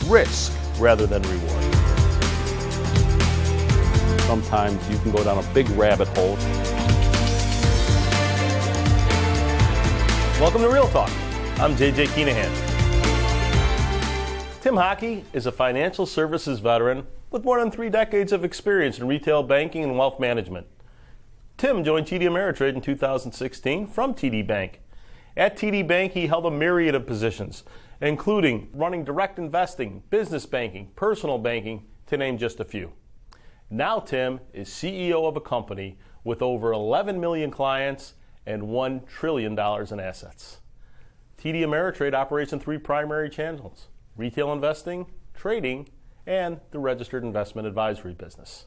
risk rather than reward. Sometimes you can go down a big rabbit hole. Welcome to Real Talk. I'm JJ Kinahan. Tim Hockey is a financial services veteran with more than 3 decades of experience in retail banking and wealth management. Tim joined TD Ameritrade in 2016 from TD Bank. At TD Bank, he held a myriad of positions, including running direct investing, business banking, personal banking, to name just a few. Now Tim is CEO of a company with over 11 million clients and $1 trillion in assets. TD Ameritrade operates in 3 primary channels: retail investing, trading, and the registered investment advisory business.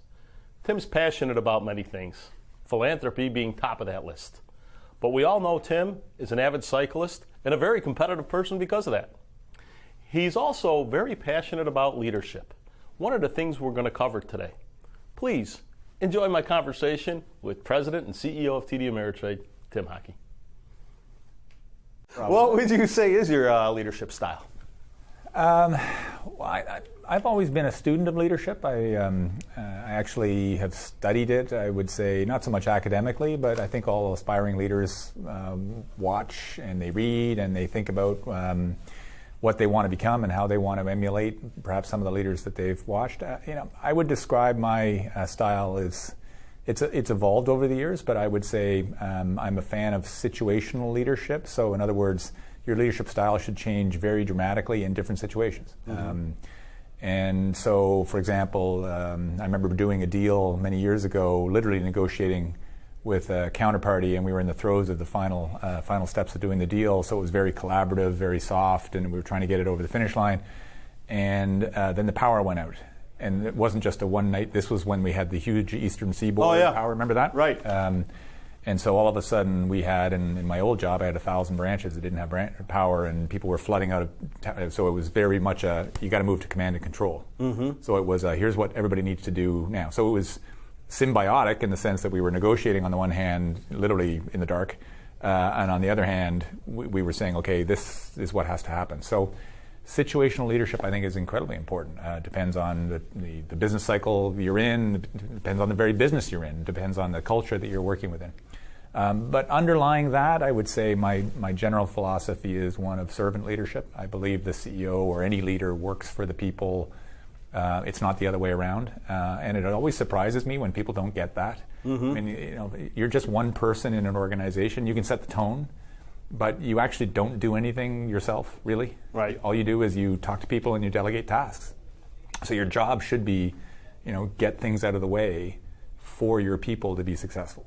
Tim's passionate about many things, philanthropy being top of that list. But we all know Tim is an avid cyclist and a very competitive person because of that. He's also very passionate about leadership, one of the things we're going to cover today. Please enjoy my conversation with President and CEO of TD Ameritrade, Tim Hockey. What would you say is your leadership style? I've always been a student of leadership. I actually have studied it, I would say, not so much academically, but I think all aspiring leaders watch and they read and they think about what they want to become and how they want to emulate perhaps some of the leaders that they've watched. I would describe my style as it's evolved over the years, but I would say I'm a fan of situational leadership. So in other words, your leadership style should change very dramatically in different situations. Mm-hmm. And so, for example, I remember doing a deal many years ago, literally negotiating with a counterparty, and we were in the throes of the final steps of doing the deal. So it was very collaborative, very soft, and we were trying to get it over the finish line. And then the power went out. And it wasn't just a one night. This was when we had the huge Eastern Seaboard power. Remember that? Right. And so all of a sudden we had, in my old job, I had 1,000 branches that didn't have power, and people were flooding out of so it was very much you got to move to command and control. Mm-hmm. So it was, here's what everybody needs to do now. So it was symbiotic in the sense that we were negotiating on the one hand, literally in the dark, and on the other hand, we were saying, okay, this is what has to happen. So situational leadership, I think, is incredibly important. Depends on the business cycle you're in, depends on the very business you're in, depends on the culture that you're working within. But underlying that, I would say my general philosophy is one of servant leadership. I believe the CEO or any leader works for the people. It's not the other way around. And it always surprises me when people don't get that. Mm-hmm. I mean, you're just one person in an organization. You can set the tone, but you actually don't do anything yourself, really. Right. All you do is you talk to people and you delegate tasks. So your job should be, get things out of the way for your people to be successful.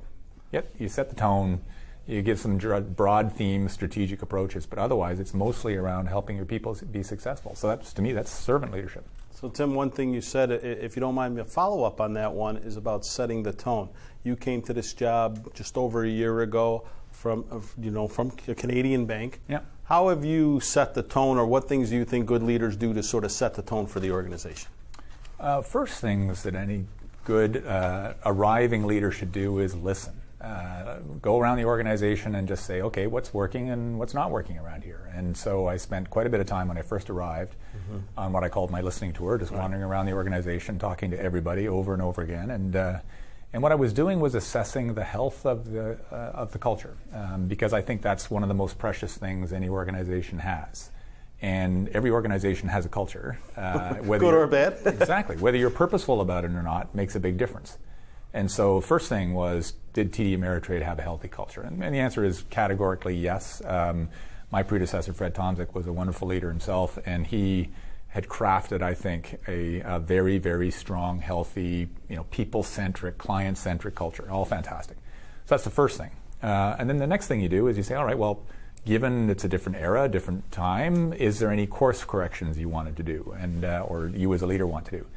Yep, you set the tone, you give some broad theme, strategic approaches, but otherwise it's mostly around helping your people be successful. So to me, that's servant leadership. So Tim, one thing you said, if you don't mind me, a follow-up on that one is about setting the tone. You came to this job just over a year ago from a Canadian bank. Yeah. How have you set the tone, or what things do you think good leaders do to sort of set the tone for the organization? First things that any good arriving leader should do is listen. Go around the organization and just say, okay, what's working and what's not working around here. And so I spent quite a bit of time when I first arrived on what I called my listening tour, just wandering around the organization, talking to everybody over and over again. And what I was doing was assessing the health of the culture, because I think that's one of the most precious things any organization has. And every organization has a culture. Good or bad. Exactly. Whether you're purposeful about it or not makes a big difference. And so first thing was, did TD Ameritrade have a healthy culture? And the answer is categorically yes. My predecessor, Fred Tomczyk, was a wonderful leader himself, and he had crafted, I think, a very, very strong, healthy, people-centric, client-centric culture. All fantastic. So that's the first thing. And then the next thing you do is you say, all right, well, given it's a different era, different time, is there any course corrections you wanted to do, and or you as a leader want to do?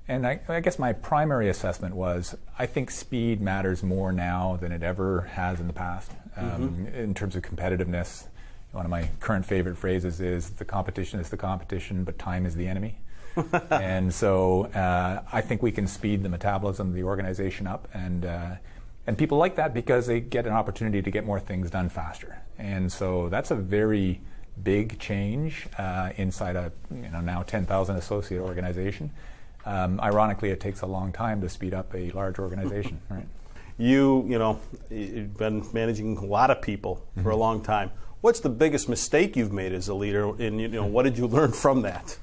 And I guess my primary assessment was, I think speed matters more now than it ever has in the past. In terms of competitiveness, one of my current favorite phrases is, the competition is the competition, but time is the enemy. And so I think we can speed the metabolism of the organization up, and people like that because they get an opportunity to get more things done faster. And so that's a very, big change inside a now 10,000 associate organization. Ironically, it takes a long time to speed up a large organization, right? You've been managing a lot of people for a long time. What's the biggest mistake you've made as a leader, and what did you learn from that?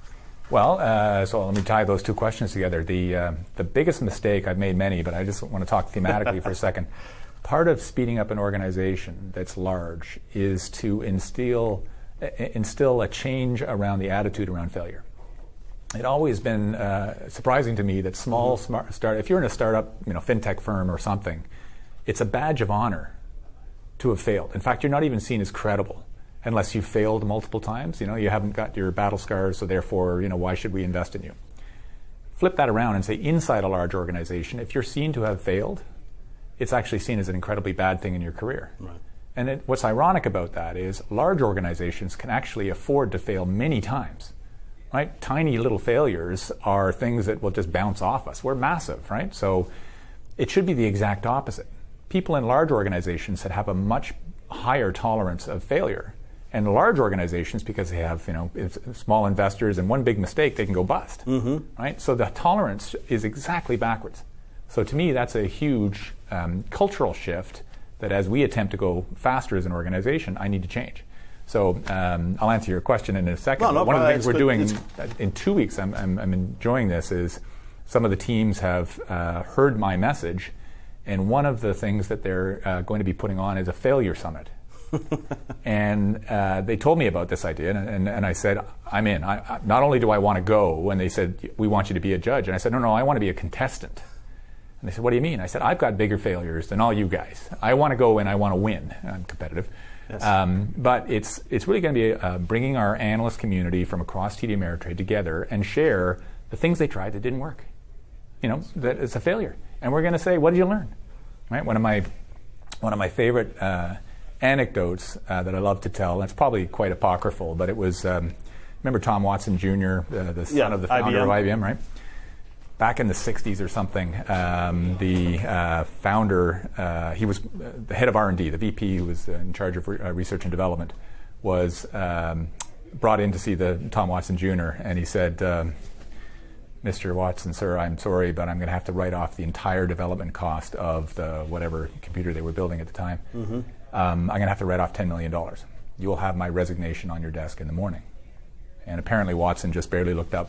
Well, so let me tie those two questions together. The biggest mistake, I've made many, but I just want to talk thematically for a second. Part of speeding up an organization that's large is to instill a change around the attitude around failure. It's always been surprising to me that small, smart start. If you're in a startup, fintech firm or something, it's a badge of honor to have failed. In fact, you're not even seen as credible unless you've failed multiple times. You haven't got your battle scars, so therefore, why should we invest in you? Flip that around and say, inside a large organization, if you're seen to have failed, it's actually seen as an incredibly bad thing in your career. Right. And what's ironic about that is large organizations can actually afford to fail many times. Right? Tiny little failures are things that will just bounce off us. We're massive, right? So it should be the exact opposite. People in large organizations that have a much higher tolerance of failure, and large organizations, because they have small investors and one big mistake, they can go bust. Right? So the tolerance is exactly backwards. So to me, that's a huge cultural shift that, as we attempt to go faster as an organization, I need to change. So I'll answer your question in a second. One of the things we're doing in 2 weeks, I'm enjoying this, is some of the teams have heard my message, and one of the things that they're going to be putting on is a failure summit. And they told me about this idea, and I said, I'm in. Not only do I want to go, and they said, we want you to be a judge. And I said, no, I want to be a contestant. And they said, what do you mean? I said, I've got bigger failures than all you guys. I want to go and I want to win. I'm competitive. Yes. But it's really going to be bringing our analyst community from across TD Ameritrade together and share the things they tried that didn't work. That it's a failure. And we're going to say, what did you learn? Right? One of my favorite anecdotes that I love to tell, and it's probably quite apocryphal, but it was, remember Tom Watson Jr., the son of the founder of IBM, right? Back in the 60s or something, the founder, he was the head of R&D, the VP who was in charge of research and development, was brought in to see the Tom Watson Jr., and he said, Mr. Watson, sir, I'm sorry, but I'm going to have to write off the entire development cost of the whatever computer they were building at the time. I'm going to have to write off $10 million. You will have my resignation on your desk in the morning. And apparently Watson just barely looked up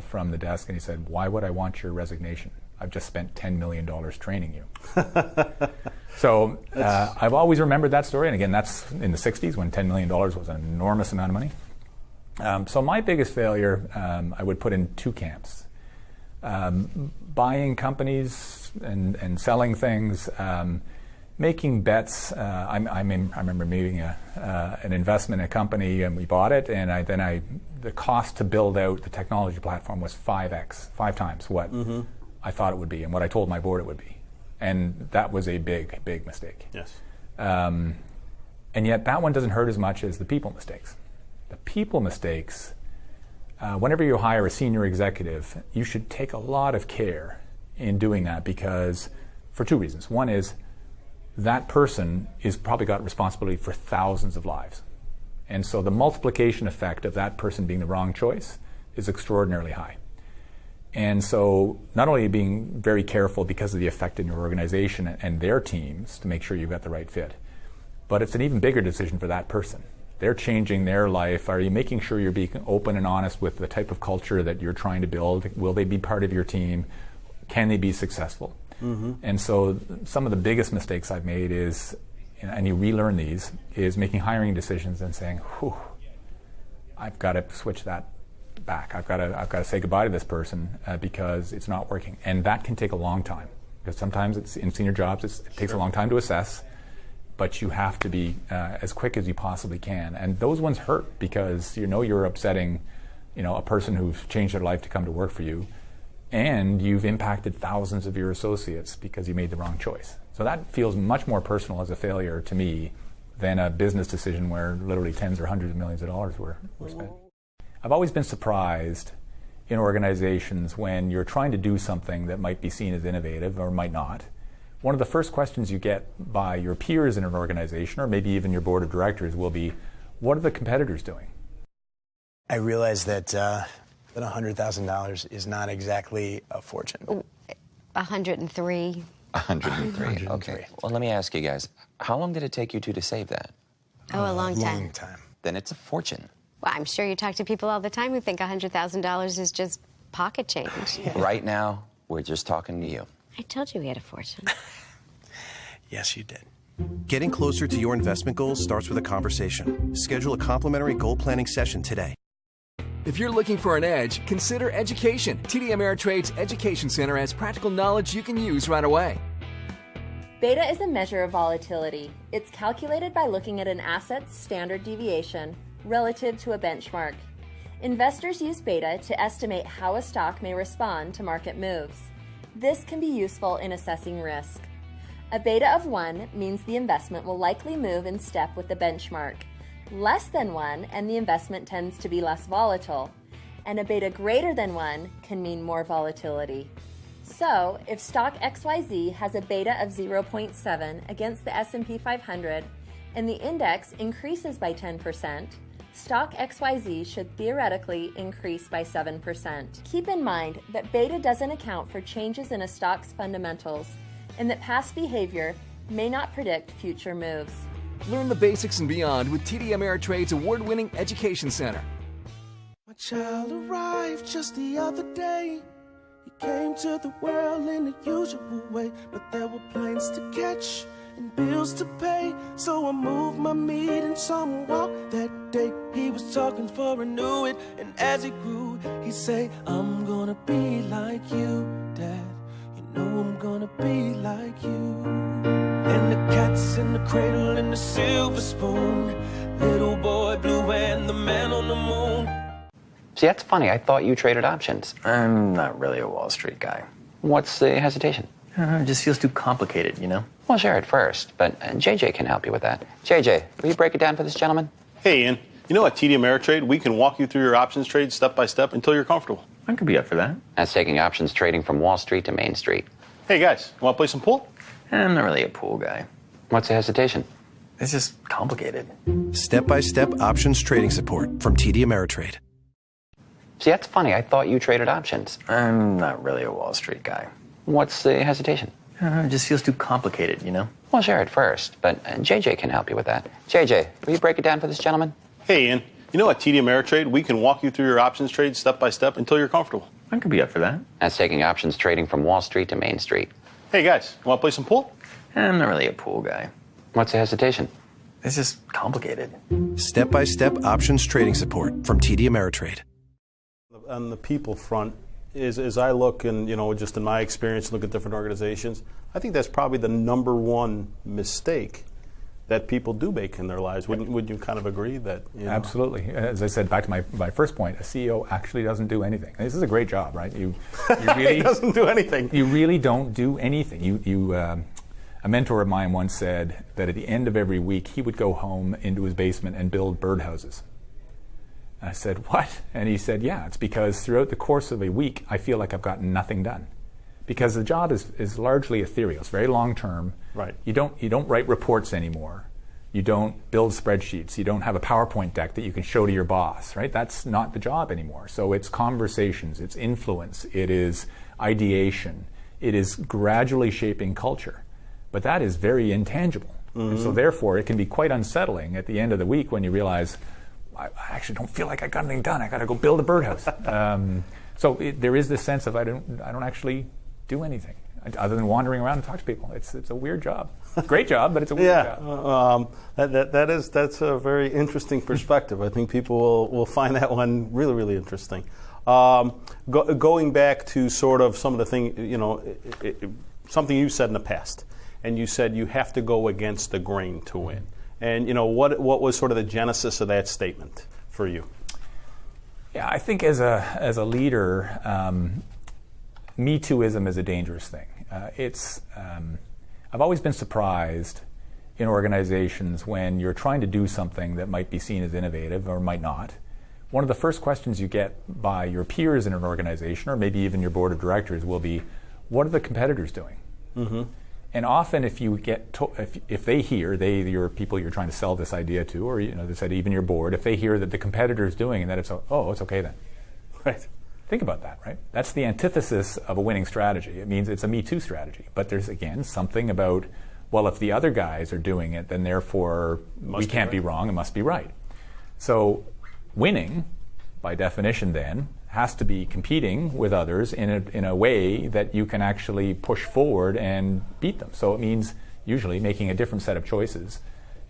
from the desk and he said, why would I want your resignation? I've just spent $10 million training you. So I've always remembered that story. And again, that's in the 60s when $10 million was an enormous amount of money. So my biggest failure, I would put in two camps. Buying companies and selling things, making bets. I remember making an investment in a company, and we bought it, and the cost to build out the technology platform was 5 times what I thought it would be and what I told my board it would be. And that was a big, big mistake. Yes. And yet that one doesn't hurt as much as the people mistakes. The people mistakes, whenever you hire a senior executive, you should take a lot of care in doing that, because for two reasons. One is that person is probably got responsibility for thousands of lives. And so the multiplication effect of that person being the wrong choice is extraordinarily high. And so not only being very careful because of the effect in your organization and their teams to make sure you've got the right fit, but it's an even bigger decision for that person. They're changing their life. Are you making sure you're being open and honest with the type of culture that you're trying to build? Will they be part of your team? Can they be successful? And so some of the biggest mistakes I've made is, and you relearn these, is making hiring decisions and saying, whew, I've got to switch that back. I've got to say goodbye to this person because it's not working. And that can take a long time, because sometimes it's in senior jobs, it takes a long time to assess, but you have to be as quick as you possibly can. And those ones hurt because you're upsetting a person who's changed their life to come to work for you, and you've impacted thousands of your associates because you made the wrong choice. So that feels much more personal as a failure to me than a business decision where literally tens or hundreds of millions of dollars were spent. I've always been surprised in organizations when you're trying to do something that might be seen as innovative or might not. One of the first questions you get by your peers in an organization, or maybe even your board of directors, will be, what are the competitors doing? I realize that $100,000 is not exactly a fortune. 103. 103. Okay. Well, let me ask you guys, how long did it take you two to save that? Oh, a long time. Long time. Then it's a fortune. Well, I'm sure you talk to people all the time who think $100,000 is just pocket change. Right now, we're just talking to you. I told you we had a fortune. Yes, you did. Getting closer to your investment goals starts with a conversation. Schedule a complimentary goal planning session today. If you're looking for an edge, consider education. TD Ameritrade's Education Center has practical knowledge you can use right away. Beta is a measure of volatility. It's calculated by looking at an asset's standard deviation relative to a benchmark. Investors use beta to estimate how a stock may respond to market moves. This can be useful in assessing risk. A beta of 1 means the investment will likely move in step with the benchmark. Less than 1 and the investment tends to be less volatile. And a beta greater than 1 can mean more volatility. So, if stock XYZ has a beta of 0.7 against the S&P 500 and the index increases by 10%, stock XYZ should theoretically increase by 7%. Keep in mind that beta doesn't account for changes in a stock's fundamentals and that past behavior may not predict future moves. Learn the basics and beyond with TD Ameritrade's award-winning Education Center. My child arrived just the other day. He came to the world in the usual way, but there were planes to catch and bills to pay. So I moved my meat and saw him walk that day. He was talking for I knew it, and as he grew, he say, I'm gonna be like you, Dad. You know I'm gonna be like you. And the cat's in the cradle and the silver spoon. Little boy blue and the man on the moon. See, that's funny. I thought you traded options. I'm not really a Wall Street guy. What's the hesitation? It just feels too complicated, you know? Well, sure, at first, but JJ can help you with that. JJ, will you break it down for this gentleman? Hey, Ian. You know, at TD Ameritrade, we can walk you through your options trade step by step until you're comfortable. I could be up for that. That's taking options trading from Wall Street to Main Street. Hey, guys, you want to play some pool? I'm not really a pool guy. What's the hesitation? It's just complicated. Step-by-step options trading support from TD Ameritrade. See, that's funny. I thought you traded options. I'm not really a Wall Street guy. What's the hesitation? It just feels too complicated, you know? Well, sure, at first, but JJ can help you with that. JJ, will you break it down for this gentleman? Hey, Ian. You know, at TD Ameritrade, we can walk you through your options trade step by step until you're comfortable. I could be up for that. That's taking options trading from Wall Street to Main Street. Hey, guys, you want to play some pool? I'm not really a pool guy. What's the hesitation? It's just complicated. Step-by-step options trading support from TD Ameritrade. On the people front, as I look and, you know, just in my experience, look at different organizations, I think that's probably the number one mistake that people do make in their lives. Wouldn't you kind of agree that? You know? Absolutely. As I said, back to my first point, a CEO actually doesn't do anything. This is a great job, right? You really he doesn't do anything. You really don't do anything. A mentor of mine once said that at the end of every week, he would go home into his basement and build birdhouses. And I said, what? And he said, yeah, it's because throughout the course of a week, I feel like I've gotten nothing done. Because the job is largely ethereal. It's very long term. Right. You don't write reports anymore. You don't build spreadsheets. You don't have a PowerPoint deck that you can show to your boss, right? That's not the job anymore. So it's conversations, it's influence, it is ideation, it is gradually shaping culture. But that is very intangible. And so therefore, it can be quite unsettling at the end of the week when you realize, I actually don't feel like I got anything done. I got to go build a birdhouse. So there is this sense of I don't actually do anything other than wandering around and talk to people. It's a weird job. Great job, but it's a weird job. That's a very interesting perspective. I think people will find that one really, really interesting. Going back to sort of some of the things, you know, something you said in the past, and you said you have to go against the grain to win. And you know, what was sort of the genesis of that statement for you? Yeah, I think as a leader, Me Tooism is a dangerous thing. I've always been surprised in organizations when you're trying to do something that might be seen as innovative or might not. One of the first questions you get by your peers in an organization, or maybe even your board of directors, will be, what are the competitors doing? And often, if you get if they hear, your people you're trying to sell this idea to, or this idea, even your board, if they hear that the competitor is doing, and that it's okay then. Right. Think about that, right? That's the antithesis of a winning strategy. It means it's a Me Too strategy. But there's, again, something about, well, if the other guys are doing it, then therefore we can't be wrong, it must be right. So winning, by definition then, has to be competing with others in a way that you can actually push forward and beat them. So it means usually making a different set of choices,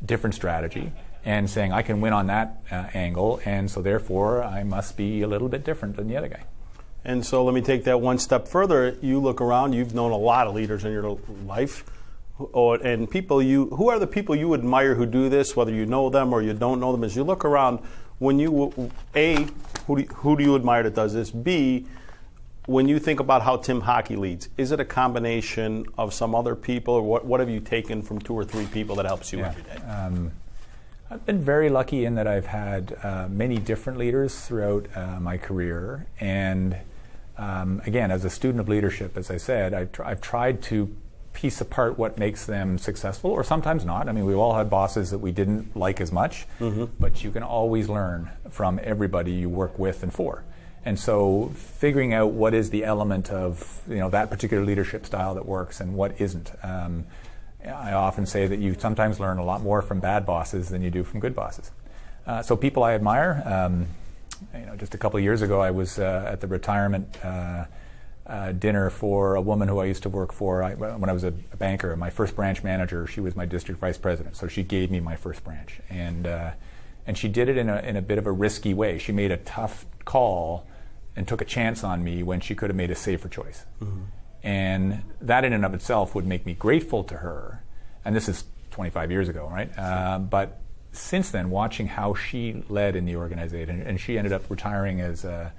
different strategy, and saying, I can win on that angle, and so therefore I must be a little bit different than the other guy. And so let me take that one step further. You look around, you've known a lot of leaders in your life, and who are the people you admire who do this, whether you know them or you don't know them? As you look around, when you, A, who do you admire that does this? B, when you think about how Tim Hockey leads, is it a combination of some other people, or what have you taken from 2 or 3 people that helps you every day? I've been very lucky in that I've had many different leaders throughout my career, and again, as a student of leadership, as I said, I've tried to piece apart what makes them successful, or sometimes not. I mean, we've all had bosses that we didn't like as much, but you can always learn from everybody you work with and for. And so figuring out what is the element of that particular leadership style that works and what isn't. I often say that you sometimes learn a lot more from bad bosses than you do from good bosses. So people I admire, just a couple of years ago I was at the retirement dinner for a woman who I used to work for when I was a banker. My first branch manager, she was my district vice president, so she gave me my first branch. And she did it in a bit of a risky way. She made a tough call and took a chance on me when she could have made a safer choice. And that in and of itself would make me grateful to her. And this is 25 years ago, right? But since then, watching how she led in the organization, and she ended up retiring as a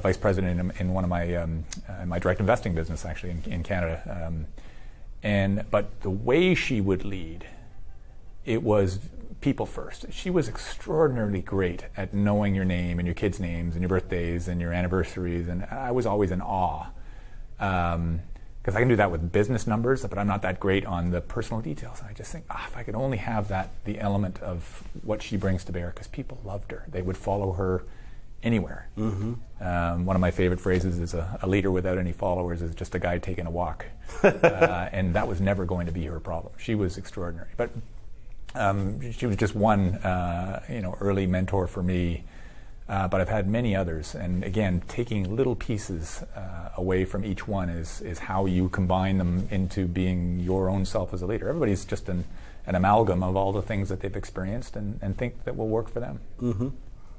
vice president in one of my direct investing business, actually, in Canada. But the way she would lead, it was people first. She was extraordinarily great at knowing your name and your kids' names and your birthdays and your anniversaries, and I was always in awe. Because I can do that with business numbers, but I'm not that great on the personal details. I just think, if I could only have the element of what she brings to bear, because people loved her. They would follow her anywhere. One of my favorite phrases is a leader without any followers is just a guy taking a walk. And that was never going to be her problem. She was extraordinary. But she was just one early mentor for me. But I've had many others, and again, taking little pieces away from each one is how you combine them into being your own self as a leader. Everybody's just an amalgam of all the things that they've experienced and think that will work for them.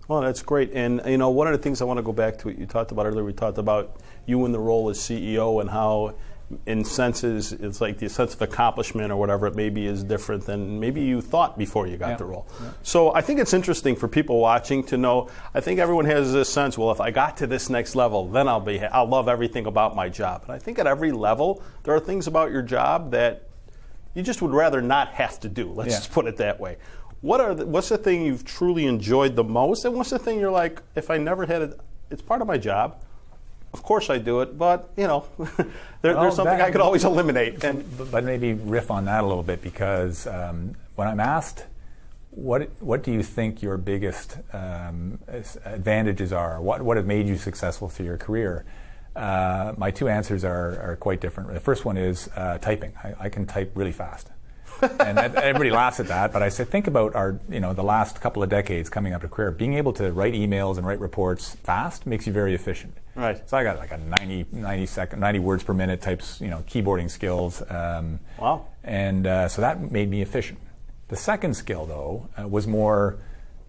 Well, that's great. And one of the things I want to go back to what you talked about earlier, we talked about you in the role as CEO and how in senses, it's like the sense of accomplishment or whatever it may be is different than maybe you thought before you got the role. So I think it's interesting for people watching to know, I think everyone has this sense, well, if I got to this next level, then I'll love everything about my job. And I think at every level, there are things about your job that you just would rather not have to do. Let's just put it that way. What's the thing you've truly enjoyed the most? And what's the thing you're like, if I never had it, it's part of my job. Of course I do it, but there's something I could always eliminate. But maybe riff on that a little bit, because when I'm asked, what do you think your biggest advantages are? What have made you successful through your career? My two answers are quite different. The first one is typing. I can type really fast. And everybody laughs at that, but I say, think about the last couple of decades coming up to career. Being able to write emails and write reports fast makes you very efficient. Right. So I got like a 90 words per minute types, keyboarding skills. Wow. And so that made me efficient. The second skill, though, was more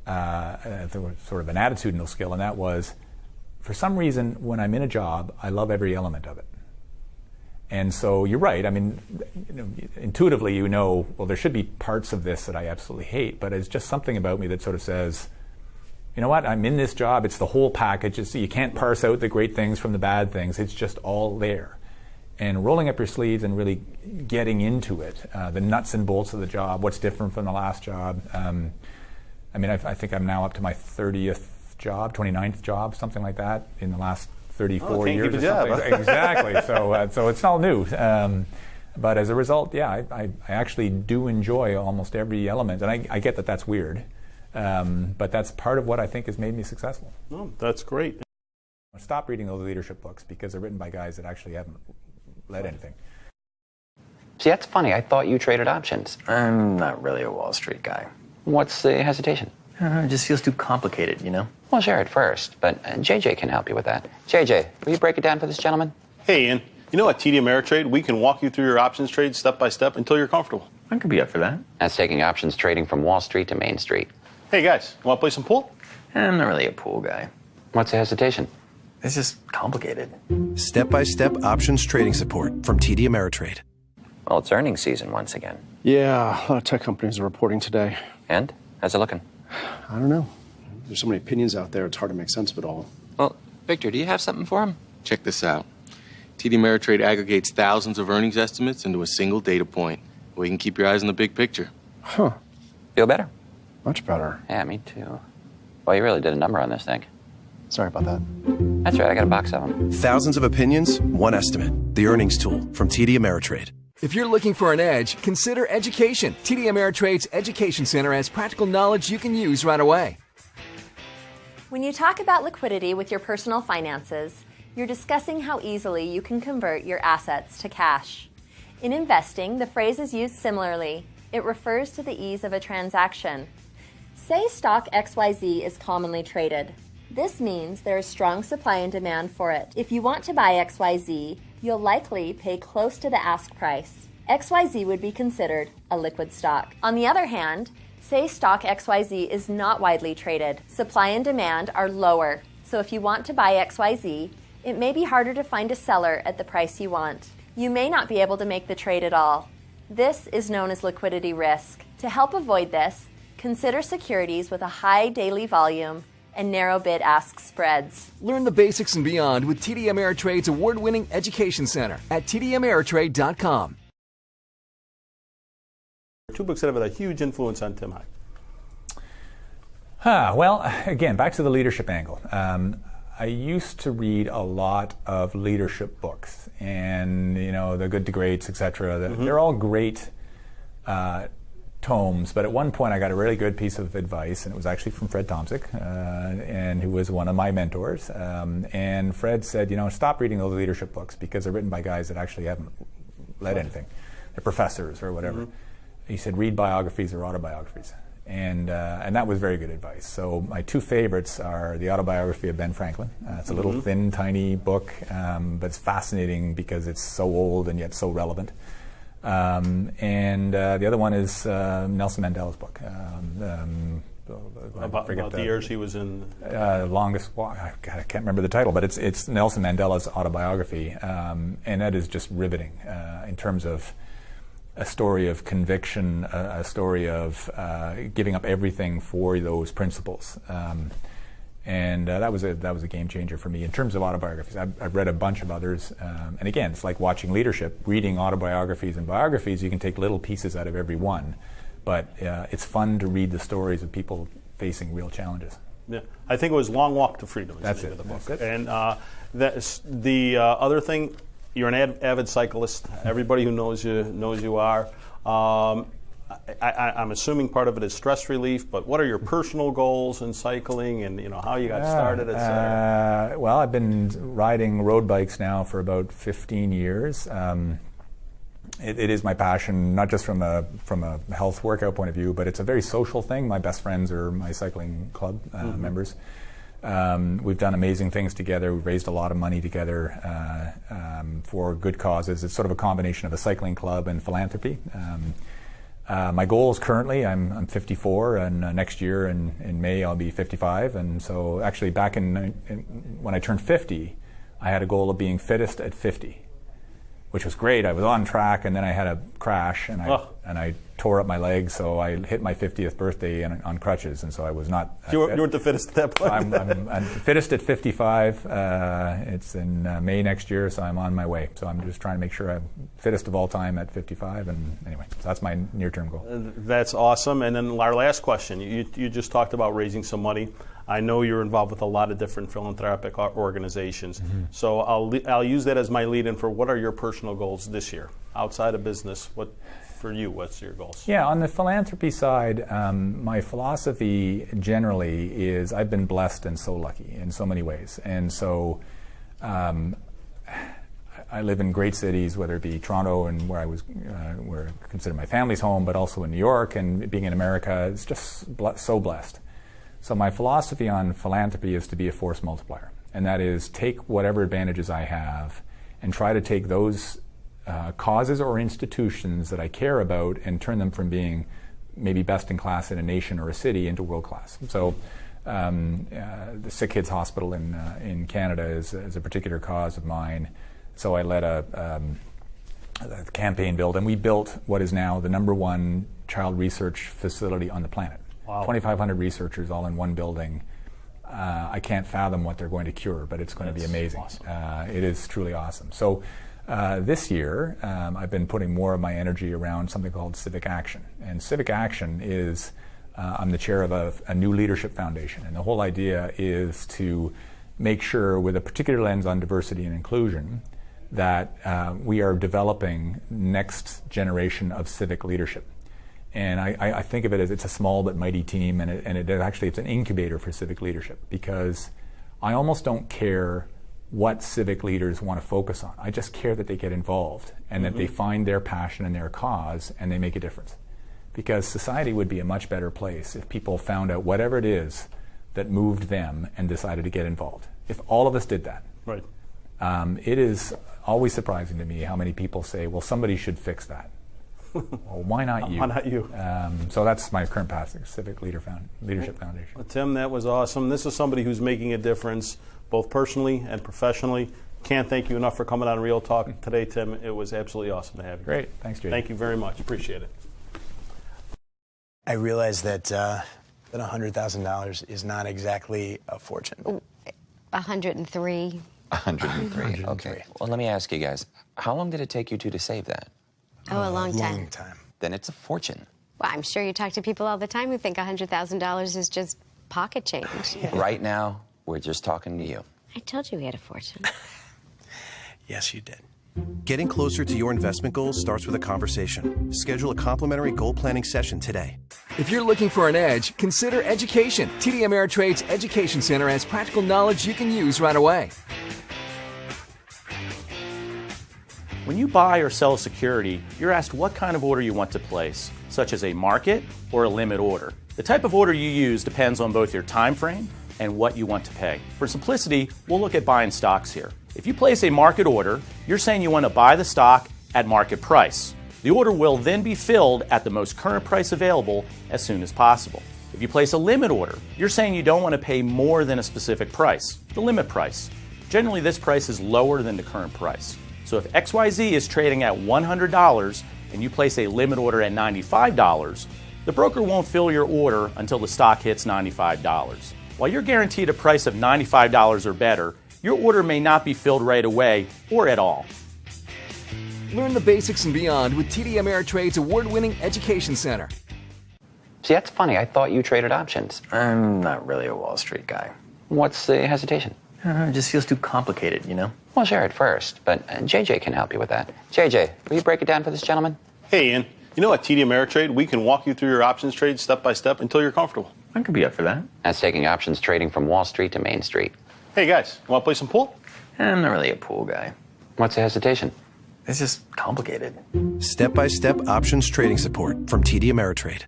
sort of an attitudinal skill, and that was, for some reason, when I'm in a job, I love every element of it. And so you're right. I mean, intuitively, well, there should be parts of this that I absolutely hate, but it's just something about me that sort of says, you know what, I'm in this job, it's the whole package. You can't parse out the great things from the bad things. It's just all there. And rolling up your sleeves and really getting into it, the nuts and bolts of the job, what's different from the last job. I think I'm now up to my 30th job, 29th job, something like that, in the last 34 years or something. Huh? Exactly. So it's all new. But as a result, yeah, I actually do enjoy almost every element. And I get that that's weird. But that's part of what I think has made me successful. Oh, that's great. Stop reading those leadership books because they're written by guys that actually haven't led anything. See, that's funny. I thought you traded options. I'm not really a Wall Street guy. What's the hesitation? I don't know, it just feels too complicated, you know? Well, sure, at first, but JJ can help you with that. JJ, will you break it down for this gentleman? Hey, Ian. You know, at TD Ameritrade, we can walk you through your options trade step by step until you're comfortable. I could be up for that. That's taking options trading from Wall Street to Main Street. Hey, guys, want to play some pool? I'm not really a pool guy. What's the hesitation? It's just complicated. Step-by-step options trading support from TD Ameritrade. Well, it's earnings season once again. Yeah, a lot of tech companies are reporting today. And? How's it looking? I don't know. There's so many opinions out there, it's hard to make sense of it all. Well, Victor, do you have something for him? Check this out. TD Ameritrade aggregates thousands of earnings estimates into a single data point, where you can keep your eyes on the big picture. Huh. Feel better? Much better. Yeah, me too. Well, you really did a number on this thing. Sorry about that. That's right, I got a box of them. Thousands of opinions, one estimate. The earnings tool from TD Ameritrade. If you're looking for an edge, consider education. TD Ameritrade's Education Center has practical knowledge you can use right away. When you talk about liquidity with your personal finances, you're discussing how easily you can convert your assets to cash. In investing, the phrase is used similarly. It refers to the ease of a transaction. Say stock XYZ is commonly traded. This means there is strong supply and demand for it. If you want to buy XYZ, you'll likely pay close to the ask price. XYZ would be considered a liquid stock. On the other hand, say stock XYZ is not widely traded. Supply and demand are lower. So if you want to buy XYZ, it may be harder to find a seller at the price you want. You may not be able to make the trade at all. This is known as liquidity risk. To help avoid this, consider securities with a high daily volume and narrow bid-ask spreads. Learn the basics and beyond with TD Ameritrade's award-winning Education Center at tdameritrade.com. Two books that have had a huge influence on Tim High. Well, again, back to the leadership angle. I used to read a lot of leadership books, and The Good to Greats, etc. They're all great tomes, but at one point I got a really good piece of advice, and it was actually from Fred Tomczyk, and who was one of my mentors. And Fred said, stop reading those leadership books because they're written by guys that actually haven't led anything. They're professors or whatever. He said, read biographies or autobiographies. And that was very good advice. So my two favorites are the autobiography of Ben Franklin. It's a little thin, tiny book, but it's fascinating because it's so old and yet so relevant. And the other one is Nelson Mandela's book. About the years he was in... longest walk. I can't remember the title, but it's Nelson Mandela's autobiography. And that is just riveting in terms of a story of conviction, a story of giving up everything for those principles. And that was a game changer for me in terms of autobiographies. I've read a bunch of others, and again, it's like watching leadership. Reading autobiographies and biographies, you can take little pieces out of every one, but it's fun to read the stories of people facing real challenges. Yeah, I think it was Long Walk to Freedom. That's it. The book. That's it. And the other thing, you're an avid cyclist. Everybody who knows you are. I'm assuming part of it is stress relief, but what are your personal goals in cycling, and how you got started, etc.? Well, I've been riding road bikes now for about 15 years. It is my passion, not just from a health workout point of view, but it's a very social thing. My best friends are my cycling club members. We've done amazing things together. We've raised a lot of money together for good causes. It's sort of a combination of a cycling club and philanthropy. My goals currently, I'm 54, and next year in May I'll be 55. And so actually back when I turned 50, I had a goal of being fittest at 50, which was great. I was on track, and then I had a crash, and I tore up my leg, so I hit my 50th birthday on crutches, and so I was not... You weren't the fittest at that point. I'm fittest at 55. It's in May next year, so I'm on my way. So I'm just trying to make sure I'm fittest of all time at 55, and anyway, so that's my near-term goal. That's awesome. And then our last question, you just talked about raising some money. I know you're involved with a lot of different philanthropic organizations. So I'll use that as my lead-in for what are your personal goals this year outside of business. For you, what's your goals? Yeah, on the philanthropy side, my philosophy generally is I've been blessed and so lucky in so many ways. And so I live in great cities, whether it be Toronto and where I consider my family's home, but also in New York, and being in America, it's just so blessed. So my philosophy on philanthropy is to be a force multiplier. And that is take whatever advantages I have and try to take those causes or institutions that I care about and turn them from being maybe best in class in a nation or a city into world class. So the Sick Kids Hospital in Canada is a particular cause of mine. So I led a campaign build, and we built what is now the #1 child research facility on the planet. Wow. 2,500 researchers all in one building. I can't fathom what they're going to cure, but it's going to be amazing. Awesome. It is truly awesome. So this year, I've been putting more of my energy around something called civic action. And civic action is, I'm the chair of a new leadership foundation. And the whole idea is to make sure, with a particular lens on diversity and inclusion, that we are developing next generation of civic leadership. And I think of it as it's a small but mighty team, and it's an incubator for civic leadership, because I almost don't care what civic leaders want to focus on. I just care that they get involved and that they find their passion and their cause and they make a difference. Because society would be a much better place if people found out whatever it is that moved them and decided to get involved. If all of us did that. Right. It is always surprising to me how many people say, well, somebody should fix that. Well, why not you? Why not you? So that's my current path, Civic Leadership Foundation. Well, Tim, that was awesome. This is somebody who's making a difference, both personally and professionally. Can't thank you enough for coming on Real Talk today, Tim. It was absolutely awesome to have you. Great. Thanks, JJ. Thank you very much. Appreciate it. I realized that $100,000 is not exactly a fortune. 103. 103. Okay. Well, let me ask you guys, how long did it take you two to save that? Oh, a long time. Then it's a fortune. Well, I'm sure you talk to people all the time who think $100,000 is just pocket change. Right now, we're just talking to you. I told you we had a fortune. Yes, you did. Getting closer to your investment goals starts with a conversation. Schedule a complimentary goal planning session today. If you're looking for an edge, consider education. TD Ameritrade's Education Center has practical knowledge you can use right away. When you buy or sell a security, you're asked what kind of order you want to place, such as a market or a limit order. The type of order you use depends on both your time frame and what you want to pay. For simplicity, we'll look at buying stocks here. If you place a market order, you're saying you want to buy the stock at market price. The order will then be filled at the most current price available as soon as possible. If you place a limit order, you're saying you don't want to pay more than a specific price, the limit price. Generally, this price is lower than the current price. So if XYZ is trading at $100 and you place a limit order at $95, the broker won't fill your order until the stock hits $95. While you're guaranteed a price of $95 or better, your order may not be filled right away or at all. Learn the basics and beyond with TD Ameritrade's award-winning Education Center. See, that's funny. I thought you traded options. I'm not really a Wall Street guy. What's the hesitation? It just feels too complicated, you know? Well, share it first, but JJ can help you with that. JJ, will you break it down for this gentleman? Hey, Ian. You know, at TD Ameritrade, we can walk you through your options trade step by step until you're comfortable. I could be up for that. That's taking options trading from Wall Street to Main Street. Hey, guys, you want to play some pool? I'm not really a pool guy. What's the hesitation? It's just complicated. Step-by-step options trading support from TD Ameritrade.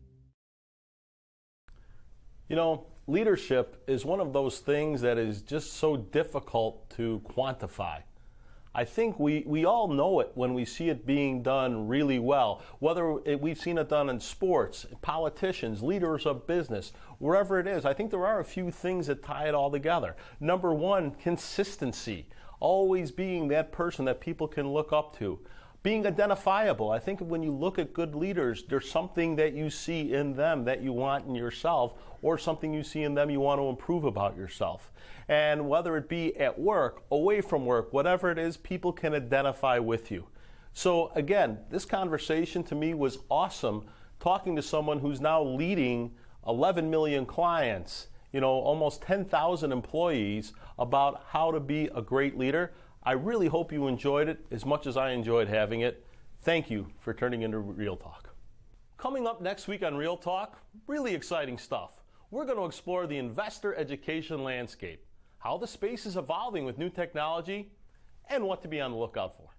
You know, leadership is one of those things that is just so difficult to quantify. I think we all know it when we see it being done really well, whether we've seen it done in sports, politicians, leaders of business, wherever it is. I think there are a few things that tie it all together. Number one, consistency, always being that person that people can look up to. Being identifiable. I think when you look at good leaders, there's something that you see in them that you want in yourself, or something you see in them you want to improve about yourself. And whether it be at work, away from work, whatever it is, people can identify with you. So again, this conversation to me was awesome, talking to someone who's now leading 11 million clients almost 10,000 employees about how to be a great leader. I really hope you enjoyed it as much as I enjoyed having it. Thank you for turning into Real Talk. Coming up next week on Real Talk, really exciting stuff. We're going to explore the investor education landscape, how the space is evolving with new technology, and what to be on the lookout for.